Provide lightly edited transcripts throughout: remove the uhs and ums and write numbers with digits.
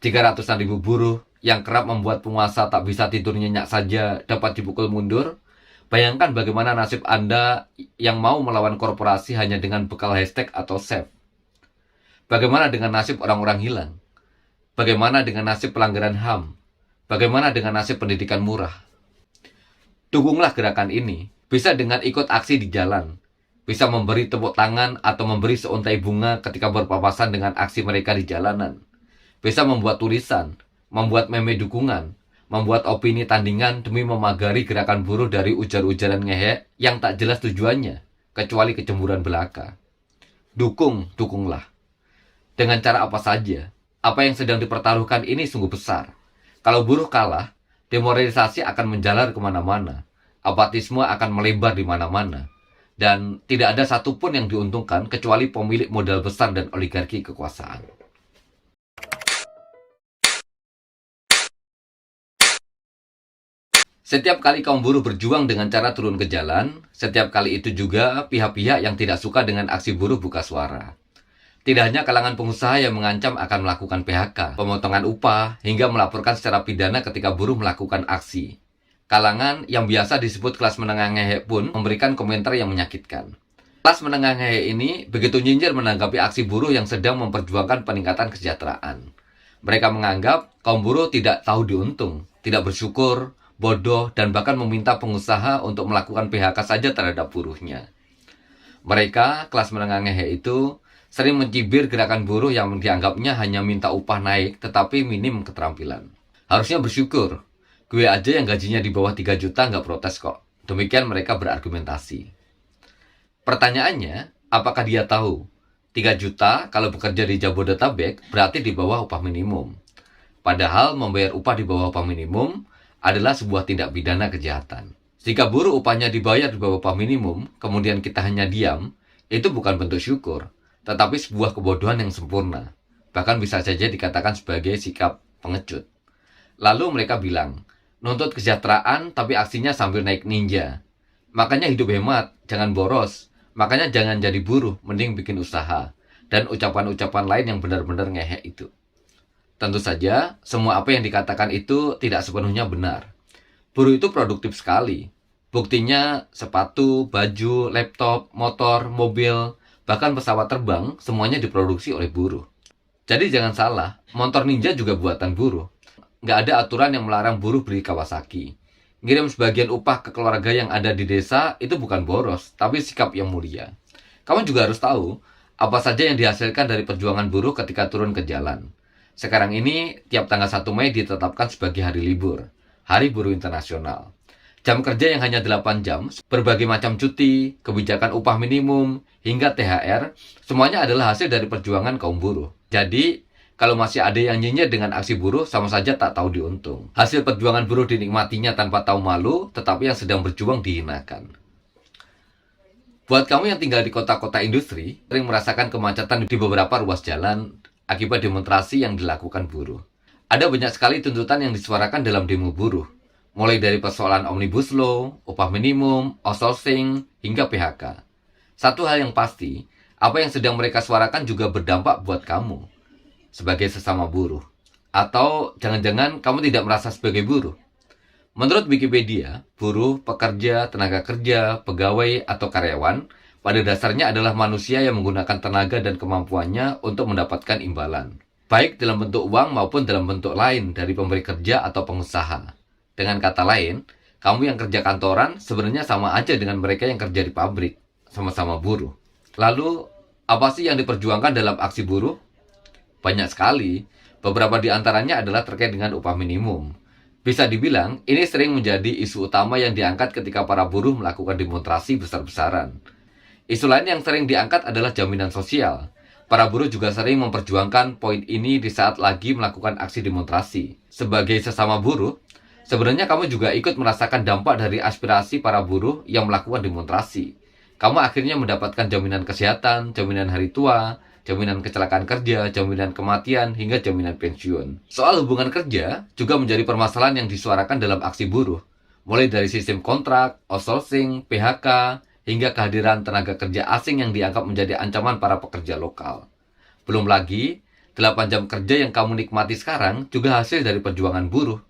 Jika ratusan ribu buruh yang kerap membuat penguasa tak bisa tidur nyenyak saja dapat dipukul mundur, bayangkan bagaimana nasib Anda yang mau melawan korporasi hanya dengan bekal hashtag atau save. Bagaimana dengan nasib orang-orang hilang? Bagaimana dengan nasib pelanggaran HAM? Bagaimana dengan nasib pendidikan murah? Dukunglah gerakan ini, bisa dengan ikut aksi di jalan, bisa memberi tepuk tangan atau memberi seuntai bunga ketika berpapasan dengan aksi mereka di jalanan, bisa membuat tulisan, membuat meme dukungan, membuat opini tandingan demi memagari gerakan buruh dari ujar-ujaran ngehe yang tak jelas tujuannya, kecuali kecemburuan belaka. Dukunglah. Dengan cara apa saja, apa yang sedang dipertaruhkan ini sungguh besar. Kalau buruh kalah, demoralisasi akan menjalar kemana-mana, apatisme akan melebar di mana-mana, dan tidak ada satupun yang diuntungkan kecuali pemilik modal besar dan oligarki kekuasaan. Setiap kali kaum buruh berjuang dengan cara turun ke jalan, setiap kali itu juga pihak-pihak yang tidak suka dengan aksi buruh buka suara. Tidak hanya kalangan pengusaha yang mengancam akan melakukan PHK, pemotongan upah, hingga melaporkan secara pidana ketika buruh melakukan aksi. Kalangan yang biasa disebut kelas menengah ngehe pun memberikan komentar yang menyakitkan. Kelas menengah ngehe ini begitu nyinyir menanggapi aksi buruh yang sedang memperjuangkan peningkatan kesejahteraan. Mereka menganggap kaum buruh tidak tahu diuntung, tidak bersyukur, bodoh, dan bahkan meminta pengusaha untuk melakukan PHK saja terhadap buruhnya. Mereka, kelas menengah ngehe itu, sering mencibir gerakan buruh yang dianggapnya hanya minta upah naik tetapi minim keterampilan. Harusnya bersyukur, gue aja yang gajinya di bawah 3 juta nggak protes kok. Demikian mereka berargumentasi. Pertanyaannya, apakah dia tahu 3 juta kalau bekerja di Jabodetabek berarti di bawah upah minimum? Padahal membayar upah di bawah upah minimum adalah sebuah tindak pidana kejahatan. Jika buruh upahnya dibayar di bawah upah minimum, kemudian kita hanya diam, itu bukan bentuk syukur, tetapi sebuah kebodohan yang sempurna. Bahkan bisa saja dikatakan sebagai sikap pengecut. Lalu mereka bilang, nuntut kesejahteraan tapi aksinya sambil naik ninja. Makanya hidup hemat, jangan boros. Makanya jangan jadi buruh, mending bikin usaha. Dan ucapan-ucapan lain yang benar-benar ngehe itu. Tentu saja, semua apa yang dikatakan itu tidak sepenuhnya benar. Buruh itu produktif sekali. Buktinya sepatu, baju, laptop, motor, mobil, bahkan pesawat terbang, semuanya diproduksi oleh buruh. Jadi jangan salah, motor ninja juga buatan buruh. Nggak ada aturan yang melarang buruh beli Kawasaki. Ngirim sebagian upah ke keluarga yang ada di desa, itu bukan boros, tapi sikap yang mulia. Kamu juga harus tahu, apa saja yang dihasilkan dari perjuangan buruh ketika turun ke jalan. Sekarang ini, tiap tanggal 1 Mei ditetapkan sebagai hari libur, Hari Buruh Internasional. Jam kerja yang hanya 8 jam, berbagai macam cuti, kebijakan upah minimum, hingga THR, semuanya adalah hasil dari perjuangan kaum buruh. Jadi, kalau masih ada yang nyinyir dengan aksi buruh, sama saja tak tahu diuntung. Hasil perjuangan buruh dinikmatinya tanpa tahu malu, tetapi yang sedang berjuang dihinakan. Buat kamu yang tinggal di kota-kota industri, sering merasakan kemacetan di beberapa ruas jalan akibat demonstrasi yang dilakukan buruh. Ada banyak sekali tuntutan yang disuarakan dalam demo buruh. Mulai dari persoalan Omnibus Law, upah minimum, outsourcing, hingga PHK. Satu hal yang pasti, apa yang sedang mereka suarakan juga berdampak buat kamu, sebagai sesama buruh. Atau jangan-jangan kamu tidak merasa sebagai buruh. Menurut Wikipedia, buruh, pekerja, tenaga kerja, pegawai, atau karyawan, pada dasarnya adalah manusia yang menggunakan tenaga dan kemampuannya untuk mendapatkan imbalan. Baik dalam bentuk uang maupun dalam bentuk lain dari pemberi kerja atau pengusaha. Dengan kata lain, kamu yang kerja kantoran sebenarnya sama aja dengan mereka yang kerja di pabrik, sama-sama buruh. Lalu, apa sih yang diperjuangkan dalam aksi buruh? Banyak sekali, beberapa di antaranya adalah terkait dengan upah minimum. Bisa dibilang, ini sering menjadi isu utama yang diangkat ketika para buruh melakukan demonstrasi besar-besaran. Isu lain yang sering diangkat adalah jaminan sosial. Para buruh juga sering memperjuangkan poin ini di saat lagi melakukan aksi demonstrasi. Sebagai sesama buruh, sebenarnya kamu juga ikut merasakan dampak dari aspirasi para buruh yang melakukan demonstrasi. Kamu akhirnya mendapatkan jaminan kesehatan, jaminan hari tua, jaminan kecelakaan kerja, jaminan kematian, hingga jaminan pensiun. Soal hubungan kerja juga menjadi permasalahan yang disuarakan dalam aksi buruh. Mulai dari sistem kontrak, outsourcing, PHK, hingga kehadiran tenaga kerja asing yang dianggap menjadi ancaman para pekerja lokal. Belum lagi, 8 jam kerja yang kamu nikmati sekarang juga hasil dari perjuangan buruh.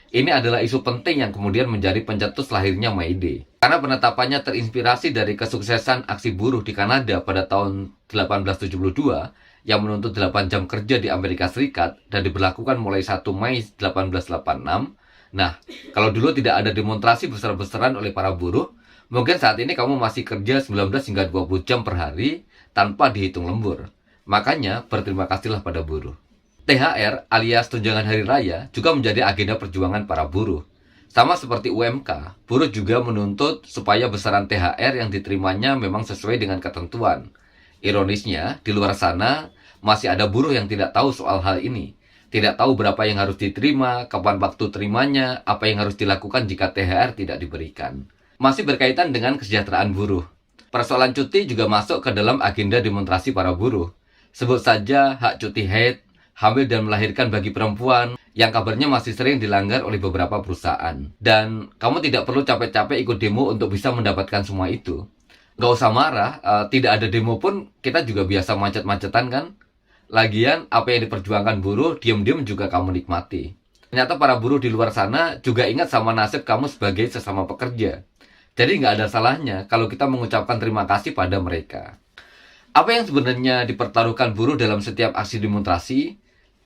Ini adalah isu penting yang kemudian menjadi pencetus lahirnya May Day. Karena penetapannya terinspirasi dari kesuksesan aksi buruh di Kanada pada tahun 1872 yang menuntut 8 jam kerja di Amerika Serikat dan diberlakukan mulai 1 Mei 1886. Nah, kalau dulu tidak ada demonstrasi besar-besaran oleh para buruh, mungkin saat ini kamu masih kerja 19 hingga 20 jam per hari tanpa dihitung lembur. Makanya, berterima kasihlah pada buruh. THR alias tunjangan hari raya juga menjadi agenda perjuangan para buruh. Sama seperti UMK, buruh juga menuntut supaya besaran THR yang diterimanya memang sesuai dengan ketentuan. Ironisnya, di luar sana masih ada buruh yang tidak tahu soal hal ini. Tidak tahu berapa yang harus diterima, kapan waktu terimanya, apa yang harus dilakukan jika THR tidak diberikan. Masih berkaitan dengan kesejahteraan buruh. Persoalan cuti juga masuk ke dalam agenda demonstrasi para buruh. Sebut saja hak cuti haid, hamil dan melahirkan bagi perempuan, yang kabarnya masih sering dilanggar oleh beberapa perusahaan. Dan kamu tidak perlu capek-capek ikut demo untuk bisa mendapatkan semua itu. Gak usah marah, tidak ada demo pun kita juga biasa macet-macetan kan? Lagian, apa yang diperjuangkan buruh, diam-diam juga kamu nikmati. Ternyata para buruh di luar sana juga ingat sama nasib kamu sebagai sesama pekerja. Jadi nggak ada salahnya kalau kita mengucapkan terima kasih pada mereka. Apa yang sebenarnya dipertaruhkan buruh dalam setiap aksi demonstrasi?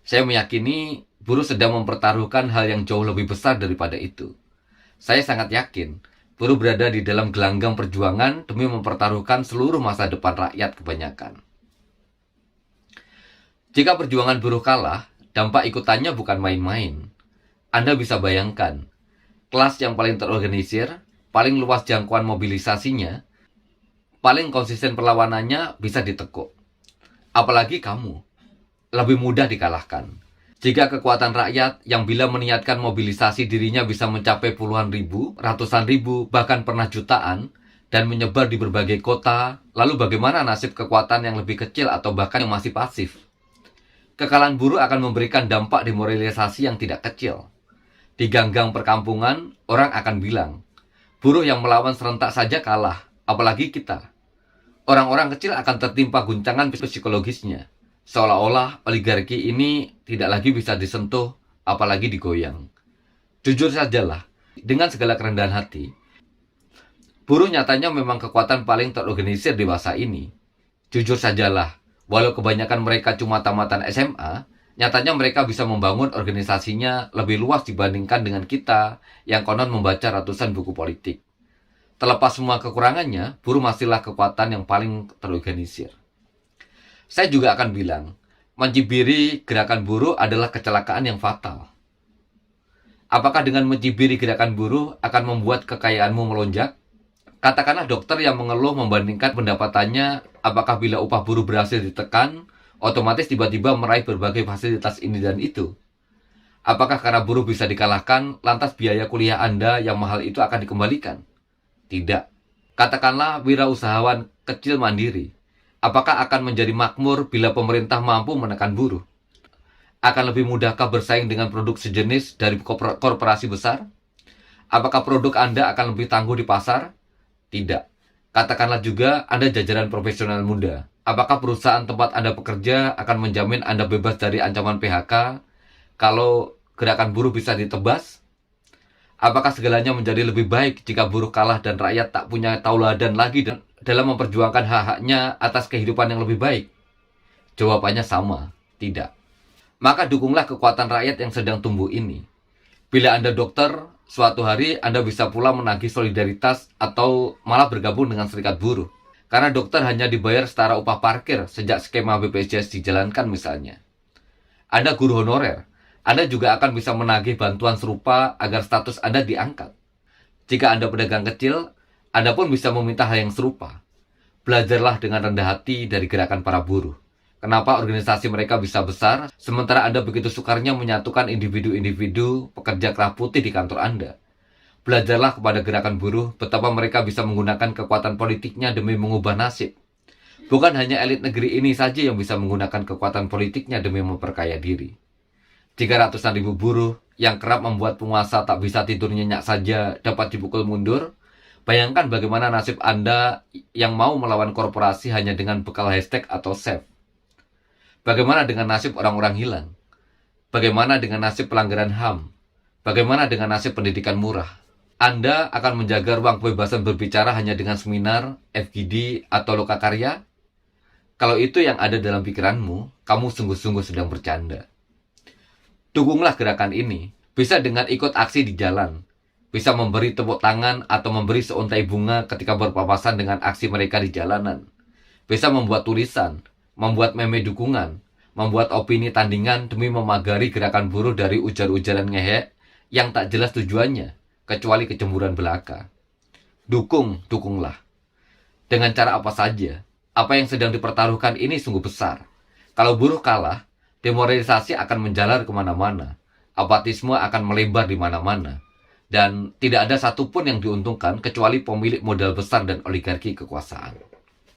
Saya meyakini buruh sedang mempertaruhkan hal yang jauh lebih besar daripada itu. Saya sangat yakin buruh berada di dalam gelanggang perjuangan demi mempertaruhkan seluruh masa depan rakyat kebanyakan. Jika perjuangan buruh kalah, dampak ikutannya bukan main-main. Anda bisa bayangkan, kelas yang paling terorganisir, paling luas jangkauan mobilisasinya, paling konsisten perlawanannya bisa ditekuk. Apalagi kamu, lebih mudah dikalahkan. Jika kekuatan rakyat yang bila meniatkan mobilisasi dirinya bisa mencapai puluhan ribu, ratusan ribu, bahkan pernah jutaan, dan menyebar di berbagai kota, lalu bagaimana nasib kekuatan yang lebih kecil atau bahkan yang masih pasif? Kekalahan buruh akan memberikan dampak demoralisasi yang tidak kecil. Di ganggang perkampungan, orang akan bilang, buruh yang melawan serentak saja kalah, apalagi kita. Orang-orang kecil akan tertimpa guncangan psikologisnya. Seolah-olah oligarki ini tidak lagi bisa disentuh, apalagi digoyang. Jujur sajalah, dengan segala kerendahan hati, buruh nyatanya memang kekuatan paling terorganisir di masa ini. Jujur sajalah, walau kebanyakan mereka cuma tamatan SMA, nyatanya mereka bisa membangun organisasinya lebih luas dibandingkan dengan kita yang konon membaca ratusan buku politik. Terlepas semua kekurangannya, buruh masihlah kekuatan yang paling terorganisir. Saya juga akan bilang, mencibiri gerakan buruh adalah kecelakaan yang fatal. Apakah dengan mencibiri gerakan buruh akan membuat kekayaanmu melonjak? Katakanlah dokter yang mengeluh membandingkan pendapatannya, apakah bila upah buruh berhasil ditekan, otomatis tiba-tiba meraih berbagai fasilitas ini dan itu. Apakah karena buruh bisa dikalahkan, lantas biaya kuliah Anda yang mahal itu akan dikembalikan? Tidak. Katakanlah wirausahawan kecil mandiri. Apakah akan menjadi makmur bila pemerintah mampu menekan buruh? Akan lebih mudahkah bersaing dengan produk sejenis dari korporasi besar? Apakah produk Anda akan lebih tangguh di pasar? Tidak. Katakanlah juga Anda jajaran profesional muda. Apakah perusahaan tempat Anda bekerja akan menjamin Anda bebas dari ancaman PHK kalau gerakan buruh bisa ditebas? Apakah segalanya menjadi lebih baik jika buruh kalah dan rakyat tak punya tauladan lagi dalam memperjuangkan hak-haknya atas kehidupan yang lebih baik? Jawabannya sama, tidak. Maka dukunglah kekuatan rakyat yang sedang tumbuh ini. Bila Anda dokter, suatu hari Anda bisa pula menagih solidaritas atau malah bergabung dengan serikat buruh. Karena dokter hanya dibayar setara upah parkir sejak skema BPJS dijalankan misalnya. Anda guru honorer, Anda juga akan bisa menagih bantuan serupa agar status Anda diangkat. Jika Anda pedagang kecil, Anda pun bisa meminta hal yang serupa. Belajarlah dengan rendah hati dari gerakan para buruh. Kenapa organisasi mereka bisa besar, sementara Anda begitu sukarnya menyatukan individu-individu pekerja kerah putih di kantor Anda. Belajarlah kepada gerakan buruh betapa mereka bisa menggunakan kekuatan politiknya demi mengubah nasib. Bukan hanya elit negeri ini saja yang bisa menggunakan kekuatan politiknya demi memperkaya diri. Jika ratusan ribu buruh yang kerap membuat penguasa tak bisa tidur nyenyak saja dapat dipukul mundur, bayangkan bagaimana nasib Anda yang mau melawan korporasi hanya dengan bekal hashtag atau save. Bagaimana dengan nasib orang-orang hilang? Bagaimana dengan nasib pelanggaran HAM? Bagaimana dengan nasib pendidikan murah? Anda akan menjaga ruang kebebasan berbicara hanya dengan seminar, FGD, atau lokakarya? Kalau itu yang ada dalam pikiranmu, kamu sungguh-sungguh sedang bercanda. Dukunglah gerakan ini, bisa dengan ikut aksi di jalan, bisa memberi tepuk tangan atau memberi seuntai bunga ketika berpapasan dengan aksi mereka di jalanan, bisa membuat tulisan, membuat meme dukungan, membuat opini tandingan demi memagari gerakan buruh dari ujar-ujaran ngehek yang tak jelas tujuannya, kecuali kecemburuan belaka. Dukunglah. Dengan cara apa saja. Apa yang sedang dipertaruhkan ini sungguh besar. Kalau buruh kalah, demoralisasi akan menjalar kemana-mana. Apatisme akan melebar di mana-mana. Dan tidak ada satupun yang diuntungkan kecuali pemilik modal besar dan oligarki kekuasaan.